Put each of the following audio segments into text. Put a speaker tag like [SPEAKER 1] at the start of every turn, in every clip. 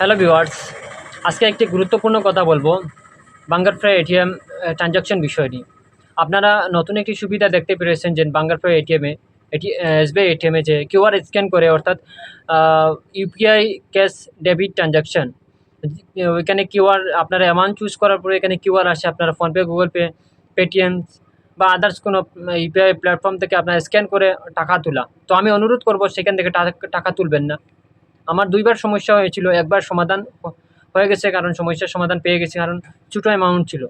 [SPEAKER 1] Hello viewers, আজকে একটি গুরুত্বপূর্ণ কথা বলবো বাঙ্গার ফ্রাই এটিএম ট্রানজাকশন বিষয় নিয়ে। আপনারা নতুন একটি সুবিধা দেখতে পেরেছেন যে বাঙ্গার ফ্রাই এটিএমে এসবিআই এটিএমে যে কিউআর স্ক্যান করে, অর্থাৎ ইউপিআই ক্যাশ ডেবিট ট্রানজাকশন। ওইখানে কিউআর আপনারা অ্যামাউন্ট চুজ করার পরে এখানে কিউআর আসে, আপনারা ফোনপে, গুগল পে, পেটিএম বা আদার্স কোনো ইউপিআই প্ল্যাটফর্ম থেকে আপনারা স্ক্যান করে টাকা তোলা। তো আমি অনুরোধ করব সেখান থেকে টাকা তুলবেন না। আমার ২ বার সমস্যা হয়েছিল, একবার সমাধান হয়ে গেছে, কারণ সমস্যার সমাধান পেয়ে গেছি, কারণ ছোটো অ্যামাউন্ট ছিল।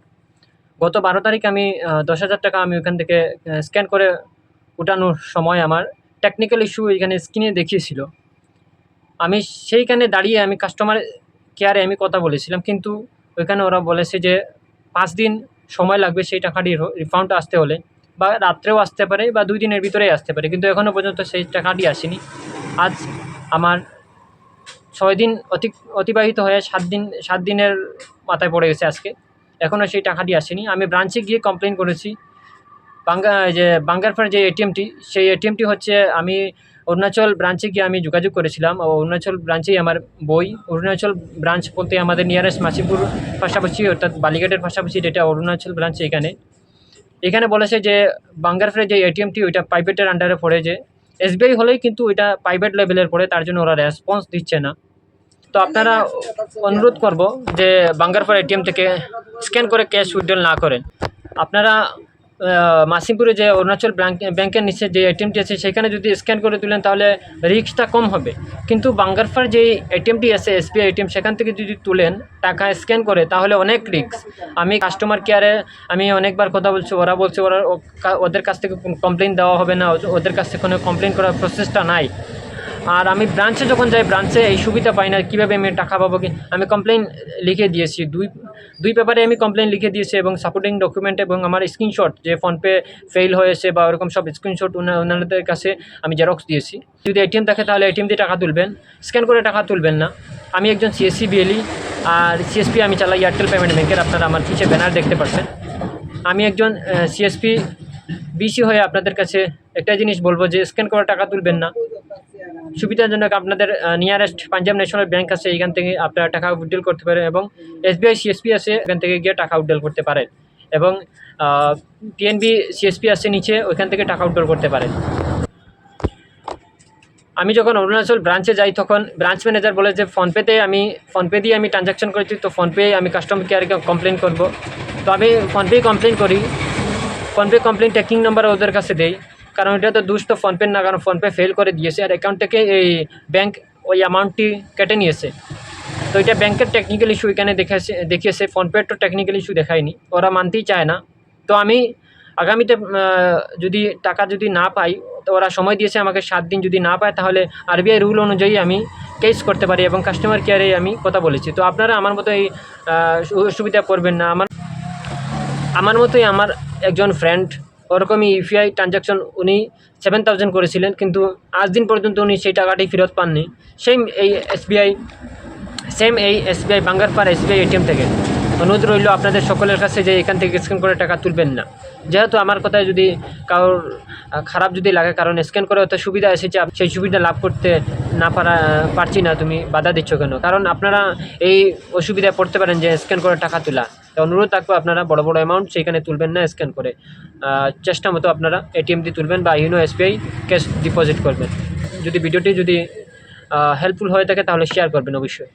[SPEAKER 1] গত ১২ তারিখ আমি ১০,০০০ টাকা আমি ওখান থেকে স্ক্যান করে ওঠানোর সময় আমার টেকনিক্যাল ইস্যু এখানে স্ক্রিনে দেখিয়েছিল। আমি সেইখানে দাঁড়িয়ে আমি কাস্টমার কেয়ারে আমি কথা বলেছিলাম, কিন্তু ওইখানে ওরা বলেছে যে ৫ দিন সময় লাগবে সেই টাকাটি রিফান্ড আসতে হলে, বা রাত্রেও আসতে পারে বা ২ দিনের ভিতরেই আসতে পারে, কিন্তু এখনও পর্যন্ত সেই টাকাটি আসেনি। আজ আমার ৬ দিন অতিবাহিত হয়ে ৭ দিনের মাথায় পড়ে গেছে আজকে। এখনও সেই টাকাটি আসেনি। আমি ব্রাঞ্চে গিয়ে কমপ্লেন করেছি। বাঙ্গারফার যে এটিএমটি, সেই এটিএমটি হচ্ছে, আমি অরুণাচল ব্রাঞ্চে গিয়ে আমি যোগাযোগ করেছিলাম। অরুণাচল ব্রাঞ্চেই আমার বই। অরুণাচল ব্রাঞ্চ বলতে আমাদের নিয়ারেস্ট মাসিপুর পাশাপাশি, অর্থাৎ বালিঘাটের পাশাপাশি যেটা অরুণাচল ব্রাঞ্চ, এখানে বলেছে যে বাঙ্গারফারের যে এটিএমটি ওইটা প্রাইভেটের আন্ডারে পড়ে, যে এসবিআই হলেই কিন্তু ওইটা প্রাইভেট লেভেলের পড়ে, তার জন্য ওরা রেসপন্স দিচ্ছে না। তো আপনারা অনুরোধ করব যে বাঙ্গারফার এটিএম থেকে স্ক্যান করে ক্যাশ উইথড্রল না করেন। আপনারা মাসিমপুরে যে অরুণাচল ব্যাংকের নিচে যে এটিএমটি আছে সেখানে যদি স্ক্যান করে তুলেন তাহলে রিস্কটা কম হবে। কিন্তু বাঙ্গারফার যে এটিএমটি আছে এসবিআই এটিএম, সেখান থেকে যদি তুলেন টাকা স্ক্যান করে তাহলে অনেক রিস্ক। আমি কাস্টমার কেয়ারে আমি অনেকবার কথা বলছি, ওরা বলছে ওদের কাছ থেকে কমপ্লেন দেওয়া হবে না, ওদের কাছ থেকে কোনো কমপ্লেন করার প্রসেসটা নাই। আর আমি ব্রাঞ্চে যখন যাই, ব্রাঞ্চে এই সুবিধা পাই না, কীভাবে আমি টাকা পাবো কি। আমি কমপ্লেন লিখে দিয়েছি, দুই পেপারে আমি কমপ্লেন লিখে দিয়েছি, এবং সাপোর্টিং ডকুমেন্ট এবং আমার স্ক্রিনশট যে ফোনপে ফেল হয়েছে বা ওরকম সব স্ক্রিনশট ওনাদের কাছে আমি জেরক্স দিয়েছি। যদি এটিএম থাকে তাহলে এটিএম দিয়ে টাকা তুলবেন, স্ক্যান করে টাকা তুলবেন না। আমি একজন সিএসসি বিএলই, আর সিএসপি আমি চালাই এয়ারটেল পেমেন্ট ব্যাংকের। আপনারা আমার পিছে ব্যানার দেখতে পাচ্ছেন। আমি একজন সিএসপি বিসি হয়ে আপনাদের কাছে একটা জিনিস বলবো যে স্ক্যান করে টাকা তুলবেন না। সুবিধাজনক আপনাদের নিয়ারেস্ট পাঞ্জাব ন্যাশনাল ব্যাংক আছে, এখান থেকে আপনারা টাকা উইথড্রল করতে পারেন, এবং এসবিআই সিএসপি আছে, এখান থেকে গিয়ে টাকা উইথড্রল করতে পারেন, এবং পিএনবি সিএসপি আছে নিচে, ওইখান থেকে টাকা উইথড্রল করতে পারেন। আমি যখন অরুণাচল ব্রাঞ্চে যাই তখন ব্রাঞ্চ ম্যানেজার বলে যে ফোনপে দিয়ে আমি ট্রানজাকশন করেছি, তো ফোনপে আমি কাস্টমার কেয়ারকে কমপ্লেন করব। তো আমি ফোনপেই কমপ্লেন করি। ফোনপে কমপ্লেন ট্র্যাকিং নাম্বার ওদের কাছে দেই, কারণ এটা তো দোষ তো ফোনপে না, কারণ ফোনপে ফেল করে দিয়েছে আর অ্যাকাউন্ট থেকে এই ব্যাংক ওই অ্যামাউন্টটি কেটে নিয়েছে। তো এটা ব্যাংকের টেকনিক্যাল ইস্যু এখানে দেখিয়েছে, ফোনপের তো টেকনিক্যাল ইস্যু দেখায়নি, ওরা মানতেই চায় না। তো আমি আগামীতে যদি টাকা যদি না পাই, তো ওরা সময় দিয়েছে আমাকে ৭ দিন, যদি না পায় তাহলে আরবিআই রুল অনুযায়ী আমি কেস করতে পারি, এবং কাস্টমার কেয়ারে আমি কথা বলেছি। তো আপনারা আমার মতো এই অসুবিধা করবেন না। আমার মতোই আমার একজন ফ্রেন্ড ওরকমই ইউপিআই ট্রানজাকশন উনি 7,000 করেছিলেন, কিন্তু আজ দিন পর্যন্ত উনি সেই টাকাটি ফেরত পাননি। সেম এই এসবিআই বাঙ্গারপাড় এসবিআই এটিএম থেকে অনুরোধ রইল আপনাদের সকলের কাছে যে এখান থেকে স্ক্যান করে টাকা তুলবেন না। যেহেতু আমার কথায় যদি কারোর খারাপ যদি লাগে, কারণ স্ক্যান করে হয়তো সুবিধা এসেছে, সেই সুবিধা লাভ করতে না পারছি না, তুমি বাধা দিচ্ছ কেন? কারণ আপনারা এই অসুবিধায় পড়তে পারেন যে স্ক্যান করে টাকা তোলা। তো অনুরোধ থাকবে আপনারা বড় অ্যামাউন্ট সেইখানে তুলবেন না স্ক্যান করে। চেষ্টা মতো আপনারা এটিএম দিয়ে তুলবেন বা ইউনো এসবিআই ক্যাশ ডিপোজিট করবেন। যদি ভিডিওটি হেল্পফুল হয়ে থাকে তাহলে শেয়ার করবেন অবশ্যই।